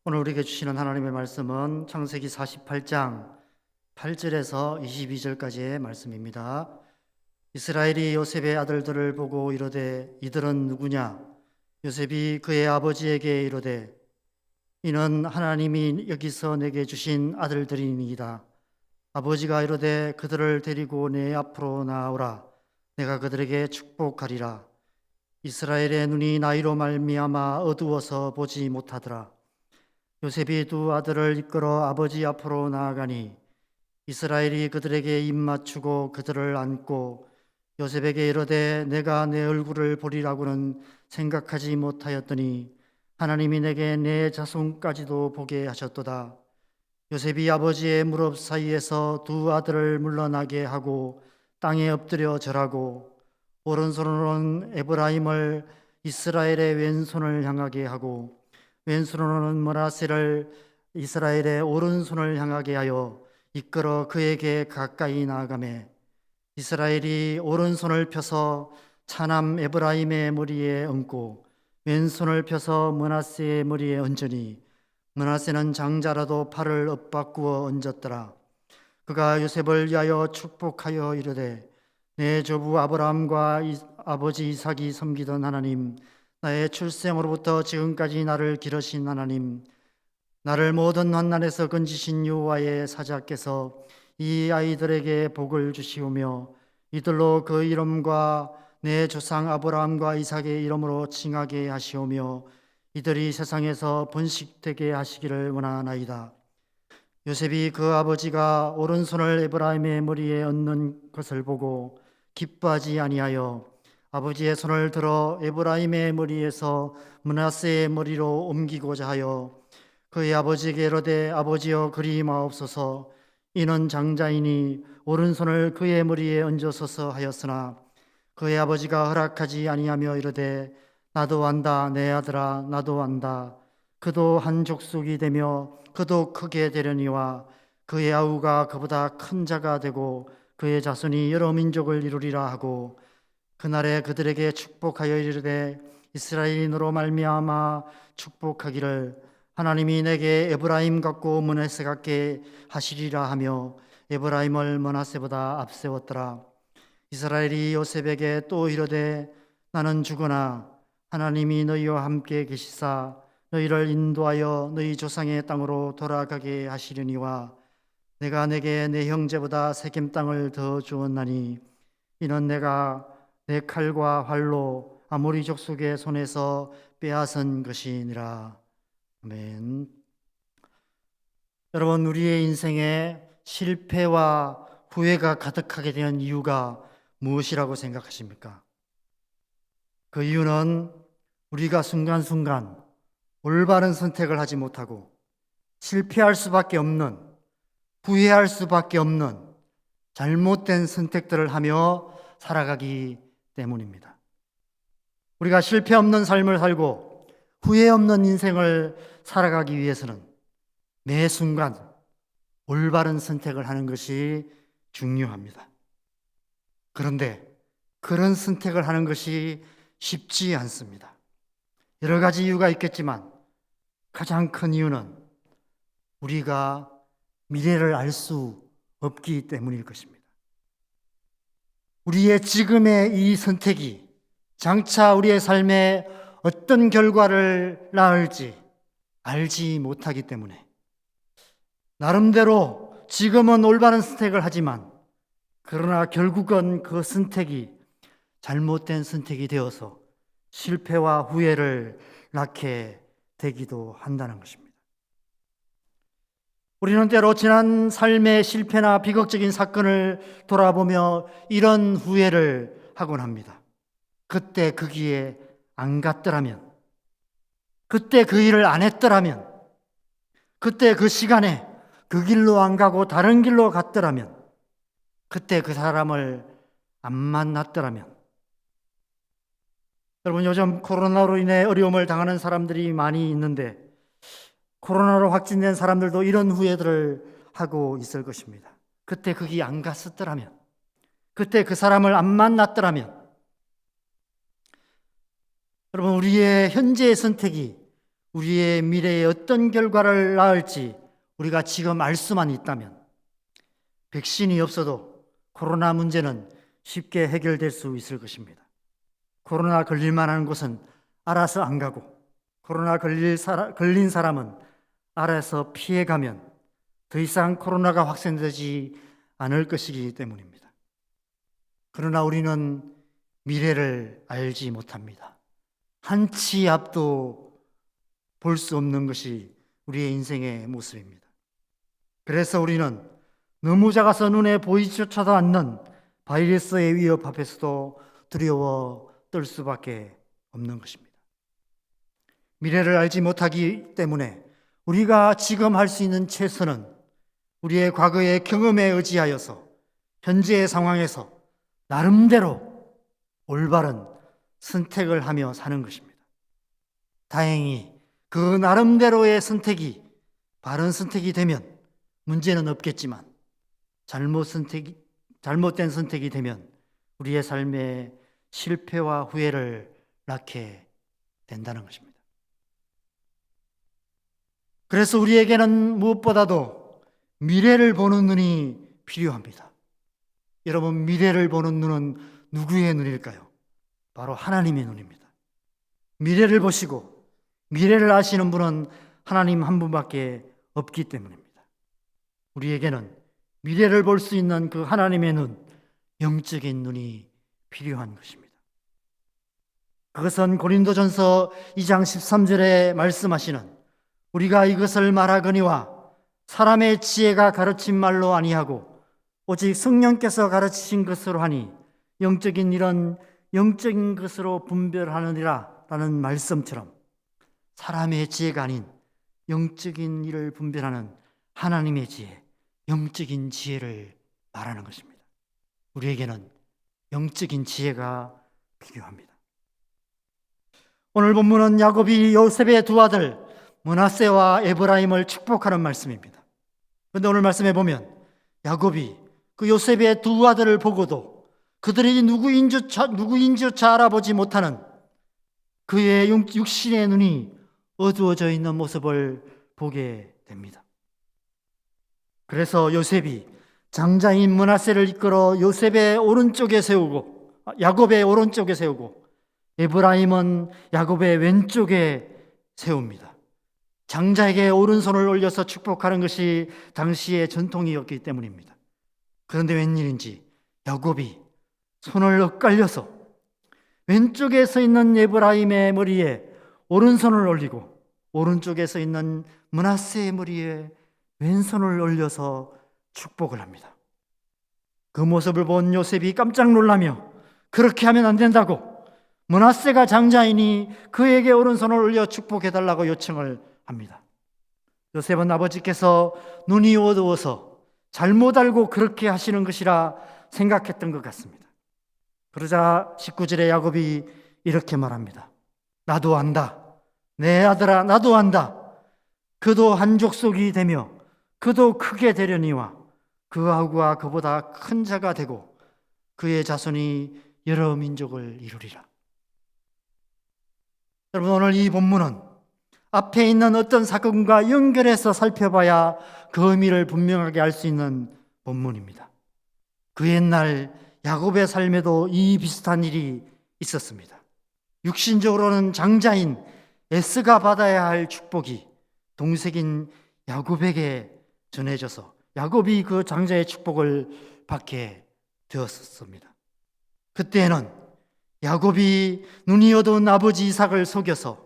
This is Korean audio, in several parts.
오늘 우리에게 주시는 하나님의 말씀은 창세기 48장 8절에서 22절까지의 말씀입니다. 이스라엘이 요셉의 아들들을 보고 이르되 이들은 누구냐? 요셉이 그의 아버지에게 이르되 이는 하나님이 여기서 내게 주신 아들들이니이다. 아버지가 이르되 그들을 데리고 내 앞으로 나오라. 내가 그들에게 축복하리라. 이스라엘의 눈이 나이로 말미암아 어두워서 보지 못하더라. 요셉이 두 아들을 이끌어 아버지 앞으로 나아가니 이스라엘이 그들에게 입맞추고 그들을 안고 요셉에게 이르되 내가 내 얼굴을 보리라고는 생각하지 못하였더니 하나님이 내게 내 자손까지도 보게 하셨도다. 요셉이 아버지의 무릎 사이에서 두 아들을 물러나게 하고 땅에 엎드려 절하고 오른손으로는 에브라임을 이스라엘의 왼손을 향하게 하고 왼손으로는 므낫세를 이스라엘의 오른손을 향하게 하여 이끌어 그에게 가까이 나아가매 이스라엘이 오른손을 펴서 차남 에브라임의 머리에 얹고 왼손을 펴서 므낫세의 머리에 얹으니 므낫세는 장자라도 팔을 엇바꾸어 얹었더라. 그가 요셉을 위하여 축복하여 이르되 내 조부 아브라함과 아버지 이삭이 섬기던 하나님, 나의 출생으로부터 지금까지 나를 기르신 하나님, 나를 모든 환난에서 건지신 여호와의 사자께서 이 아이들에게 복을 주시오며 이들로 그 이름과 내 조상 아브라함과 이삭의 이름으로 칭하게 하시오며 이들이 세상에서 번식되게 하시기를 원하나이다. 요셉이 그 아버지가 오른손을 에브라임의 머리에 얹는 것을 보고 기뻐하지 아니하여 아버지의 손을 들어 에브라임의 머리에서 므낫세의 머리로 옮기고자 하여 그의 아버지에게 이르되 아버지여 그리 마옵소서. 이는 장자이니 오른손을 그의 머리에 얹어서서 하였으나 그의 아버지가 허락하지 아니하며 이르되 나도 안다 내 아들아 나도 안다. 그도 한 족속이 되며 그도 크게 되려니와 그의 아우가 그보다 큰 자가 되고 그의 자손이 여러 민족을 이루리라 하고 그날에 그들에게 축복하여 이르되 이스라엘인으로 말미암아 축복하기를 하나님이 내게 에브라임 같고 므낫세 같게 하시리라 하며 에브라임을 므낫세보다 앞세웠더라. 이스라엘이 요셉에게 또 이르되 나는 죽으나 하나님이 너희와 함께 계시사 너희를 인도하여 너희 조상의 땅으로 돌아가게 하시려니와 내가 내게 내 형제보다 세겜 땅을 더 주었나니 이는 내가 내 칼과 활로 아모리 족속의 손에서 빼앗은 것이니라. 아멘. 여러분, 우리의 인생에 실패와 후회가 가득하게 된 이유가 무엇이라고 생각하십니까? 그 이유는 우리가 순간순간 올바른 선택을 하지 못하고 실패할 수밖에 없는, 후회할 수밖에 없는 잘못된 선택들을 하며 살아가기 때문입니다. 우리가 실패 없는 삶을 살고 후회 없는 인생을 살아가기 위해서는 매 순간 올바른 선택을 하는 것이 중요합니다. 그런데 그런 선택을 하는 것이 쉽지 않습니다. 여러 가지 이유가 있겠지만 가장 큰 이유는 우리가 미래를 알 수 없기 때문일 것입니다. 우리의 지금의 이 선택이 장차 우리의 삶에 어떤 결과를 낳을지 알지 못하기 때문에 나름대로 지금은 올바른 선택을 하지만 그러나 결국은 그 선택이 잘못된 선택이 되어서 실패와 후회를 낳게 되기도 한다는 것입니다. 우리는 때로 지난 삶의 실패나 비극적인 사건을 돌아보며 이런 후회를 하곤 합니다. 그때 그 길에 안 갔더라면, 그때 그 일을 안 했더라면, 그때 그 시간에 그 길로 안 가고 다른 길로 갔더라면, 그때 그 사람을 안 만났더라면. 여러분, 요즘 코로나로 인해 어려움을 당하는 사람들이 많이 있는데 코로나로 확진된 사람들도 이런 후회들을 하고 있을 것입니다. 그때 거기 안 갔었더라면, 그때 그 사람을 안 만났더라면. 여러분, 우리의 현재의 선택이 우리의 미래에 어떤 결과를 낳을지 우리가 지금 알 수만 있다면 백신이 없어도 코로나 문제는 쉽게 해결될 수 있을 것입니다. 코로나 걸릴만 한 곳은 알아서 안 가고 코로나 걸린 사람은 알아서 피해가면 더 이상 코로나가 확산되지 않을 것이기 때문입니다. 그러나 우리는 미래를 알지 못합니다. 한 치 앞도 볼 수 없는 것이 우리의 인생의 모습입니다. 그래서 우리는 너무 작아서 눈에 보이지조차도 않는 바이러스의 위협 앞에서도 두려워 떨 수밖에 없는 것입니다. 미래를 알지 못하기 때문에 우리가 지금 할 수 있는 최선은 우리의 과거의 경험에 의지하여서 현재의 상황에서 나름대로 올바른 선택을 하며 사는 것입니다. 다행히 그 나름대로의 선택이 바른 선택이 되면 문제는 없겠지만 잘못된 선택이 되면 우리의 삶에 실패와 후회를 낳게 된다는 것입니다. 그래서 우리에게는 무엇보다도 미래를 보는 눈이 필요합니다. 여러분, 미래를 보는 눈은 누구의 눈일까요? 바로 하나님의 눈입니다. 미래를 보시고 미래를 아시는 분은 하나님 한 분밖에 없기 때문입니다. 우리에게는 미래를 볼 수 있는 그 하나님의 눈, 영적인 눈이 필요한 것입니다. 그것은 고린도전서 2장 13절에 말씀하시는 우리가 이것을 말하거니와 사람의 지혜가 가르친 말로 아니하고 오직 성령께서 가르치신 것으로 하니 영적인 일은 영적인 것으로 분별하느니라 라는 말씀처럼 사람의 지혜가 아닌 영적인 일을 분별하는 하나님의 지혜, 영적인 지혜를 말하는 것입니다. 우리에게는 영적인 지혜가 필요합니다. 오늘 본문은 야곱이 요셉의 두 아들 므낫세와 에브라임을 축복하는 말씀입니다. 그런데 오늘 말씀에 보면 야곱이 그 요셉의 두 아들을 보고도 그들이 누구인지조차 알아보지 못하는 그의 육신의 눈이 어두워져 있는 모습을 보게 됩니다. 그래서 요셉이 장자인 므낫세를 이끌어 야곱의 오른쪽에 세우고 에브라임은 야곱의 왼쪽에 세웁니다. 장자에게 오른손을 올려서 축복하는 것이 당시의 전통이었기 때문입니다. 그런데 웬일인지 야곱이 손을 엇갈려서 왼쪽에 서 있는 에브라임의 머리에 오른손을 올리고 오른쪽에 서 있는 므낫세의 머리에 왼손을 올려서 축복을 합니다. 그 모습을 본 요셉이 깜짝 놀라며 그렇게 하면 안 된다고 므낫세가 장자이니 그에게 오른손을 올려 축복해달라고 요청을 합니다. 요셉은 아버지께서 눈이 어두워서 잘못 알고 그렇게 하시는 것이라 생각했던 것 같습니다. 그러자 19절에 야곱이 이렇게 말합니다. 나도 안다. 내 아들아, 나도 안다. 그도 한 족속이 되며 그도 크게 되려니와 그 아우가 그보다 큰 자가 되고 그의 자손이 여러 민족을 이루리라. 여러분, 오늘 이 본문은 앞에 있는 어떤 사건과 연결해서 살펴봐야 그 의미를 분명하게 알 수 있는 본문입니다. 그 옛날 야곱의 삶에도 이 비슷한 일이 있었습니다. 육신적으로는 장자인 에스가 받아야 할 축복이 동생인 야곱에게 전해져서 야곱이 그 장자의 축복을 받게 되었습니다. 그때는 야곱이 눈이 어두운 아버지 이삭을 속여서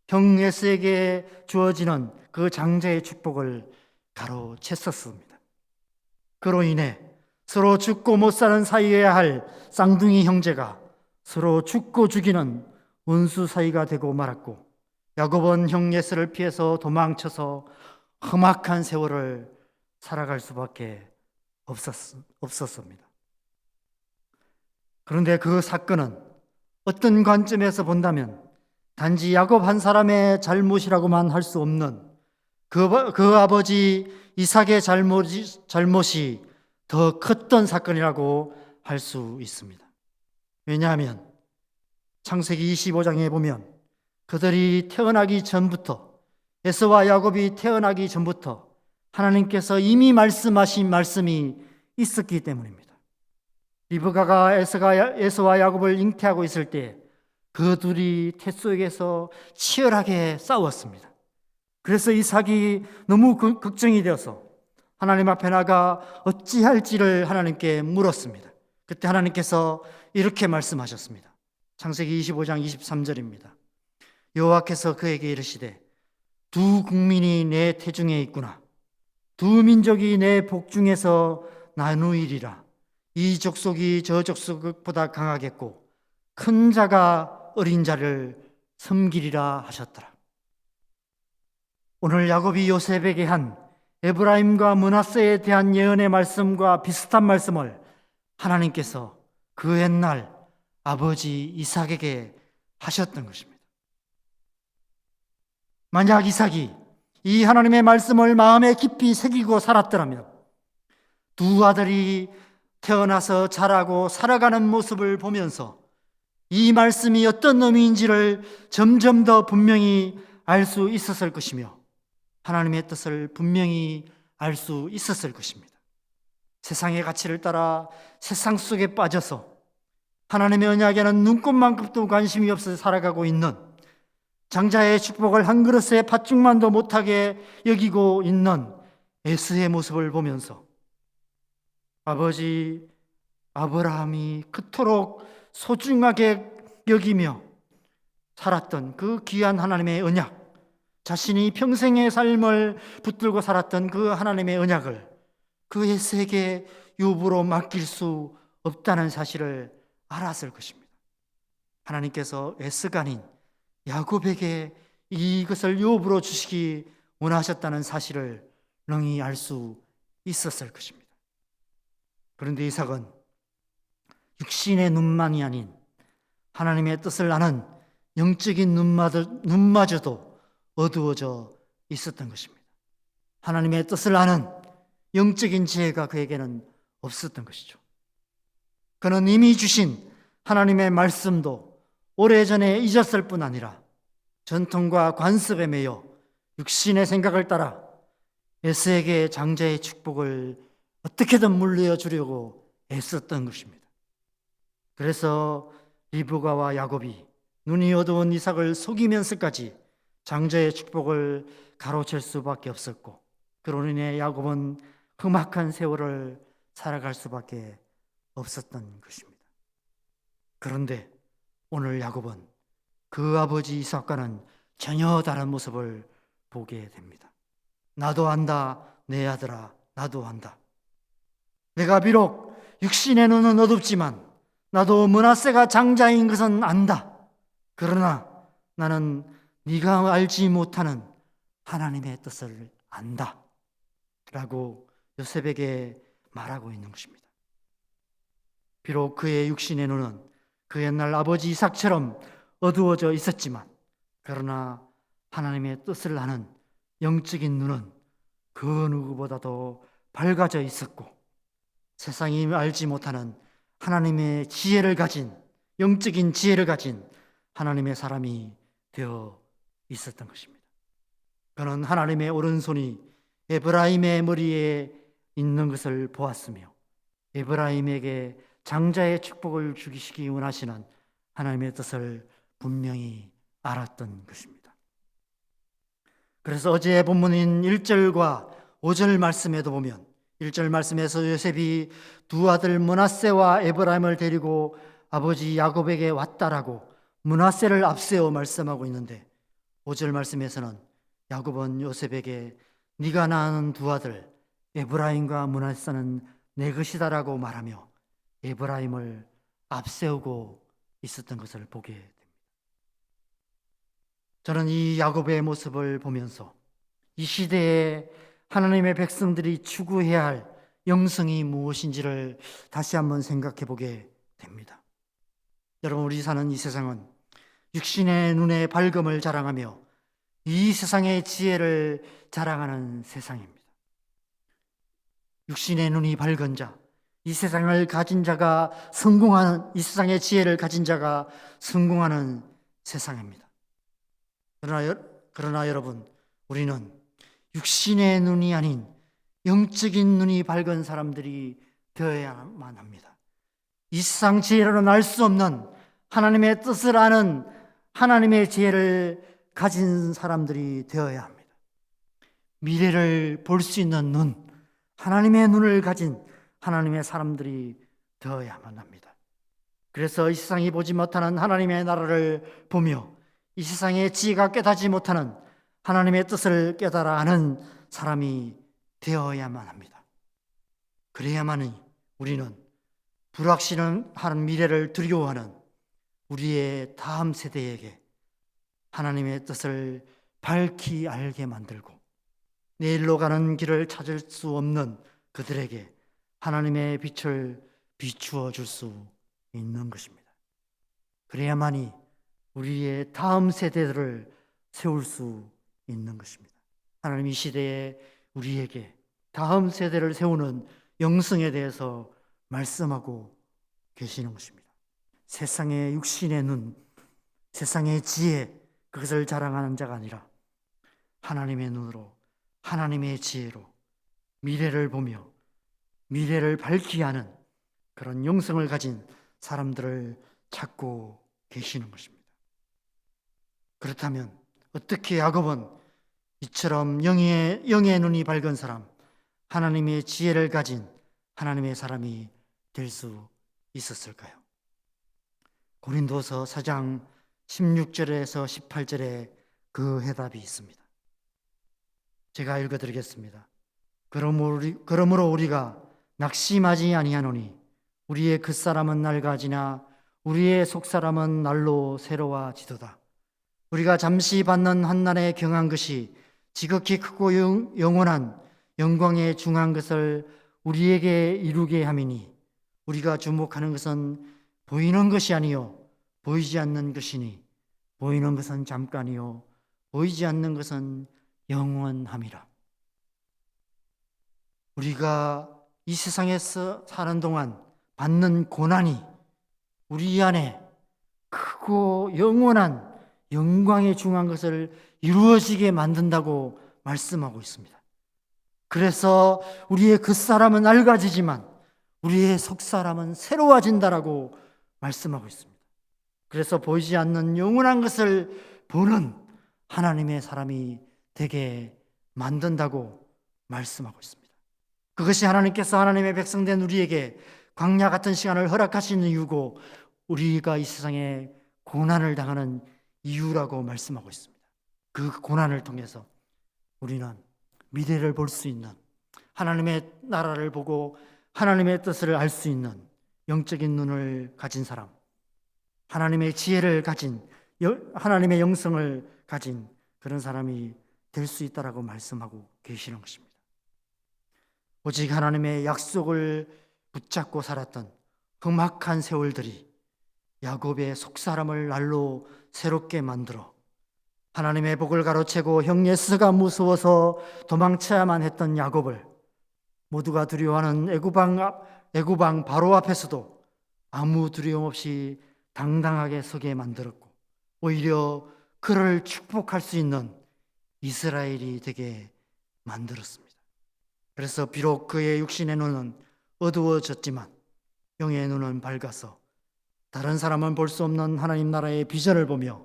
형 에스에게 주어지는 그 장자의 축복을 가로챘었습니다. 그로 인해 서로 죽고 못 사는 사이여야 할 쌍둥이 형제가 서로 죽고 죽이는 원수 사이가 되고 말았고 야곱은 형 에스를 피해서 도망쳐서 험악한 세월을 살아갈 수밖에 없었습니다. 그런데 그 사건은 어떤 관점에서 본다면 단지 야곱 한 사람의 잘못이라고만 할 수 없는 그 아버지 이삭의 잘못이 더 컸던 사건이라고 할 수 있습니다. 왜냐하면 창세기 25장에 보면 그들이 태어나기 전부터 에서와 야곱이 태어나기 전부터 하나님께서 이미 말씀하신 말씀이 있었기 때문입니다. 리브가가 에서와 야곱을 잉태하고 있을 때 그 둘이 태 속에서 치열하게 싸웠습니다. 그래서 이삭이 너무 걱정이 되어서 하나님 앞에 나가 어찌할지를 하나님께 물었습니다. 그때 하나님께서 이렇게 말씀하셨습니다. 창세기 25장 23절입니다. 여호와께서 그에게 이르시되 두 국민이 내 태중에 있구나. 두 민족이 내 복중에서 나누이리라. 이 족속이 저 족속보다 강하겠고 큰 자가 어린 자를 섬기리라 하셨더라. 오늘 야곱이 요셉에게 한 에브라임과 므낫세에 대한 예언의 말씀과 비슷한 말씀을 하나님께서 그 옛날 아버지 이삭에게 하셨던 것입니다. 만약 이삭이 이 하나님의 말씀을 마음에 깊이 새기고 살았더라면 두 아들이 태어나서 자라고 살아가는 모습을 보면서 이 말씀이 어떤 의미인지를 점점 더 분명히 알 수 있었을 것이며 하나님의 뜻을 분명히 알 수 있었을 것입니다. 세상의 가치를 따라 세상 속에 빠져서 하나님의 언약에는 눈꼽만큼도 관심이 없어 살아가고 있는, 장자의 축복을 한 그릇에 팥죽만도 못하게 여기고 있는 에스의 모습을 보면서 아버지 아브라함이 그토록 소중하게 여기며 살았던 그 귀한 하나님의 언약, 자신이 평생의 삶을 붙들고 살았던 그 하나님의 언약을 그 에스에게 유부로 맡길 수 없다는 사실을 알았을 것입니다. 하나님께서 에스가 아닌 야곱에게 이것을 유부로 주시기 원하셨다는 사실을 능히 알 수 있었을 것입니다. 그런데 이삭은 육신의 눈만이 아닌 하나님의 뜻을 아는 영적인 눈마저도 어두워져 있었던 것입니다. 하나님의 뜻을 아는 영적인 지혜가 그에게는 없었던 것이죠. 그는 이미 주신 하나님의 말씀도 오래전에 잊었을 뿐 아니라 전통과 관습에 매여 육신의 생각을 따라 에스에게 장자의 축복을 어떻게든 물려주려고 애썼던 것입니다. 그래서 리브가와 야곱이 눈이 어두운 이삭을 속이면서까지 장자의 축복을 가로챌 수밖에 없었고, 그로 인해 야곱은 험악한 세월을 살아갈 수밖에 없었던 것입니다. 그런데 오늘 야곱은 그 아버지 이삭과는 전혀 다른 모습을 보게 됩니다. 나도 안다, 내 아들아, 나도 안다. 내가 비록 육신의 눈은 어둡지만 나도 므낫세가 장자인 것은 안다. 그러나 나는 네가 알지 못하는 하나님의 뜻을 안다 라고 요셉에게 말하고 있는 것입니다. 비록 그의 육신의 눈은 그 옛날 아버지 이삭처럼 어두워져 있었지만, 그러나 하나님의 뜻을 아는 영적인 눈은 그 누구보다도 밝아져 있었고, 세상이 알지 못하는 하나님의 지혜를 가진, 영적인 지혜를 가진 하나님의 사람이 되어 있었던 것입니다. 그는 하나님의 오른손이 에브라임의 머리에 있는 것을 보았으며 에브라임에게 장자의 축복을 주시기 원하시는 하나님의 뜻을 분명히 알았던 것입니다. 그래서 어제 본문인 1절과 5절 말씀에도 보면 1절 말씀에서 요셉이 두 아들 므낫세와 에브라임을 데리고 아버지 야곱에게 왔다라고 므낫세를 앞세워 말씀하고 있는데, 5절 말씀에서는 야곱은 요셉에게 네가 낳은 두 아들 에브라임과 므낫세는 내 것이다라고 말하며 에브라임을 앞세우고 있었던 것을 보게 됩니다. 저는 이 야곱의 모습을 보면서 이 시대에 하나님의 백성들이 추구해야 할 영성이 무엇인지를 다시 한번 생각해 보게 됩니다. 여러분, 우리 사는 이 세상은 육신의 눈의 밝음을 자랑하며 이 세상의 지혜를 자랑하는 세상입니다. 육신의 눈이 밝은 자, 이 세상을 가진 자가 성공하는, 이 세상의 지혜를 가진 자가 성공하는 세상입니다. 그러나 여러분, 우리는 육신의 눈이 아닌 영적인 눈이 밝은 사람들이 되어야만 합니다. 이 세상 지혜로는 알 수 없는 하나님의 뜻을 아는 하나님의 지혜를 가진 사람들이 되어야 합니다. 미래를 볼 수 있는 눈, 하나님의 눈을 가진 하나님의 사람들이 되어야만 합니다. 그래서 이 세상이 보지 못하는 하나님의 나라를 보며 이 세상의 지혜가 깨닫지 못하는 하나님의 뜻을 깨달아 아는 사람이 되어야만 합니다. 그래야만이 우리는 불확실한 미래를 두려워하는 우리의 다음 세대에게 하나님의 뜻을 밝히 알게 만들고 내일로 가는 길을 찾을 수 없는 그들에게 하나님의 빛을 비추어 줄 수 있는 것입니다. 그래야만이 우리의 다음 세대들을 세울 수 있는 것입니다. 하나님 이 시대에 우리에게 다음 세대를 세우는 영성에 대해서 말씀하고 계시는 것입니다. 세상의 육신의 눈, 세상의 지혜, 그것을 자랑하는 자가 아니라 하나님의 눈으로, 하나님의 지혜로 미래를 보며 미래를 밝히 하는 그런 영성을 가진 사람들을 찾고 계시는 것입니다. 그렇다면 어떻게 야곱은 이처럼 영의 눈이 밝은 사람, 하나님의 지혜를 가진 하나님의 사람이 될 수 있었을까요? 고린도서 4장 16절에서 18절에 그 해답이 있습니다. 제가 읽어드리겠습니다. 그러므로 우리가 낙심하지 아니하노니 우리의 끝사람은 낡아지나 우리의 속사람은 날로 새로워지도다. 우리가 잠시 받는 한날에 경한 것이 지극히 크고 영원한 영광에 중한 것을 우리에게 이루게 함이니 우리가 주목하는 것은 보이는 것이 아니요 보이지 않는 것이니 보이는 것은 잠깐이요 보이지 않는 것은 영원함이라. 우리가 이 세상에서 사는 동안 받는 고난이 우리 안에 크고 영원한 영광에 중한 것을 이루어지게 만든다고 말씀하고 있습니다. 그래서 우리의 겉사람은 낡아지지만 우리의 속사람은 새로워진다라고 말씀하고 있습니다. 그래서 보이지 않는 영원한 것을 보는 하나님의 사람이 되게 만든다고 말씀하고 있습니다. 그것이 하나님께서 하나님의 백성된 우리에게 광야 같은 시간을 허락하시는 이유고 우리가 이 세상에 고난을 당하는 이유라고 말씀하고 있습니다. 그 고난을 통해서 우리는 미래를 볼 수 있는, 하나님의 나라를 보고 하나님의 뜻을 알 수 있는 영적인 눈을 가진 사람, 하나님의 지혜를 가진, 하나님의 영성을 가진 그런 사람이 될 수 있다라고 말씀하고 계시는 것입니다. 오직 하나님의 약속을 붙잡고 살았던 험악한 세월들이 야곱의 속사람을 날로 새롭게 만들어 하나님의 복을 가로채고 형 에서가 무서워서 도망쳐야만 했던 야곱을 모두가 두려워하는 애굽왕 바로 앞에서도 아무 두려움 없이 당당하게 서게 만들었고 오히려 그를 축복할 수 있는 이스라엘이 되게 만들었습니다. 그래서 비록 그의 육신의 눈은 어두워졌지만 영의 눈은 밝아서 다른 사람은 볼 수 없는 하나님 나라의 비전을 보며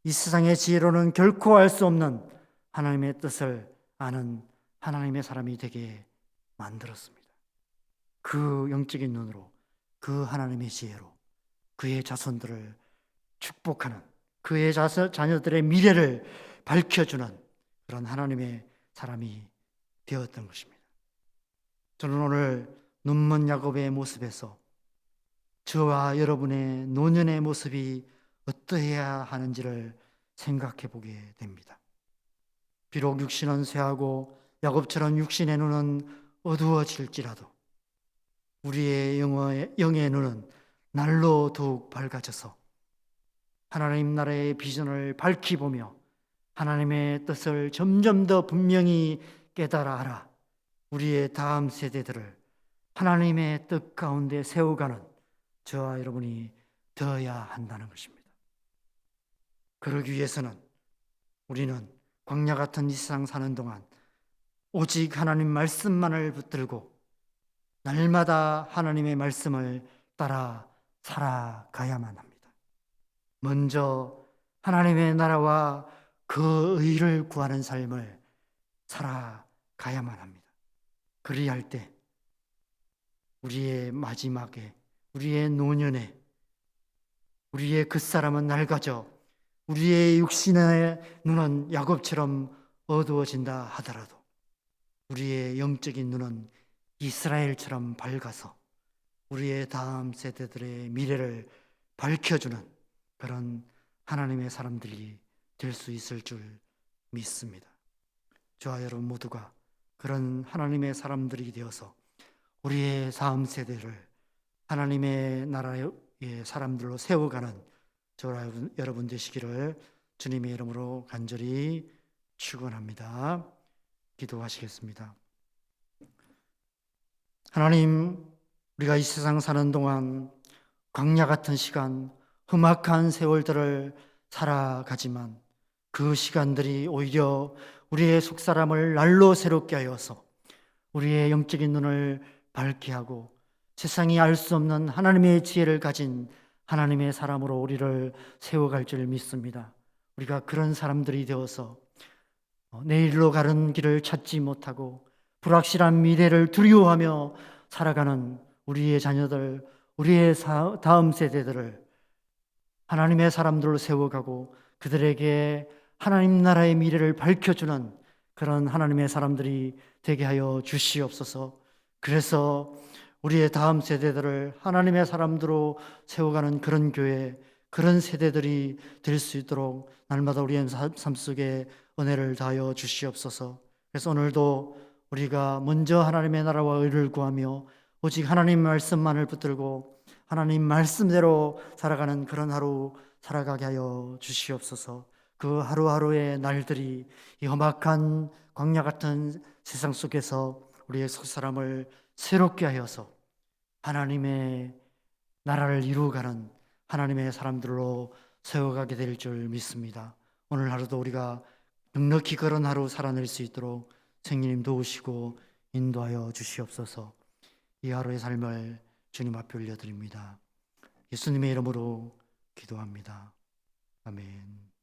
이 세상의 지혜로는 결코 알 수 없는 하나님의 뜻을 아는 하나님의 사람이 되게 만들었습니다. 그 영적인 눈으로, 그 하나님의 지혜로 그의 자손들을 축복하는, 그의 자녀들의 미래를 밝혀주는 그런 하나님의 사람이 되었던 것입니다. 저는 오늘 눈먼 야곱의 모습에서 저와 여러분의 노년의 모습이 어떠해야 하는지를 생각해 보게 됩니다. 비록 육신은 쇠하고 야곱처럼 육신의 눈은 어두워질지라도 우리의 영의 눈은 날로 더욱 밝아져서 하나님 나라의 비전을 밝히 보며 하나님의 뜻을 점점 더 분명히 깨달아 알아 우리의 다음 세대들을 하나님의 뜻 가운데 세워가는 저와 여러분이 되어야 한다는 것입니다. 그러기 위해서는 우리는 광야 같은 이 세상 사는 동안 오직 하나님 말씀만을 붙들고 날마다 하나님의 말씀을 따라 살아가야만 합니다. 먼저 하나님의 나라와 그 의를 구하는 삶을 살아가야만 합니다. 그리할 때 우리의 마지막에, 우리의 노년에 우리의 끝사람은 낡아져 우리의 육신의 눈은 야곱처럼 어두워진다 하더라도 우리의 영적인 눈은 이스라엘처럼 밝아서 우리의 다음 세대들의 미래를 밝혀주는 그런 하나님의 사람들이 될 수 있을 줄 믿습니다. 저와 여러분 모두가 그런 하나님의 사람들이 되어서 우리의 다음 세대를 하나님의 나라의 사람들로 세워가는 저와 여러분 되시기를 주님의 이름으로 간절히 축원합니다. 기도하시겠습니다. 하나님, 우리가 이 세상 사는 동안 광야 같은 시간, 험악한 세월들을 살아가지만 그 시간들이 오히려 우리의 속사람을 날로 새롭게 하여서 우리의 영적인 눈을 밝게 하고 세상이 알 수 없는 하나님의 지혜를 가진 하나님의 사람으로 우리를 세워갈 줄 믿습니다. 우리가 그런 사람들이 되어서 내일로 가는 길을 찾지 못하고 불확실한 미래를 두려워하며 살아가는 우리의 자녀들, 우리의 다음 세대들을 하나님의 사람들로 세워가고 그들에게 하나님 나라의 미래를 밝혀주는 그런 하나님의 사람들이 되게 하여 주시옵소서. 그래서 우리의 다음 세대들을 하나님의 사람들로 세워가는 그런 교회, 그런 세대들이 될 수 있도록 날마다 우리의 삶 속에 은혜를 다하여 주시옵소서. 그래서 오늘도 우리가 먼저 하나님의 나라와 의를 구하며 오직 하나님 말씀만을 붙들고 하나님 말씀대로 살아가는 그런 하루 살아가게 하여 주시옵소서. 그 하루하루의 날들이 이 험악한 광야 같은 세상 속에서 우리의 속사람을 새롭게 하여서 하나님의 나라를 이루어가는 하나님의 사람들로 세워가게 될 줄 믿습니다. 오늘 하루도 우리가 넉넉히 그런 하루 살아낼 수 있도록聖靈 도우시고 인도하여 주시옵소서. 이 하루의 삶을 주님 앞에 올려드립니다. 예수님의 이름으로 기도합니다. 아멘.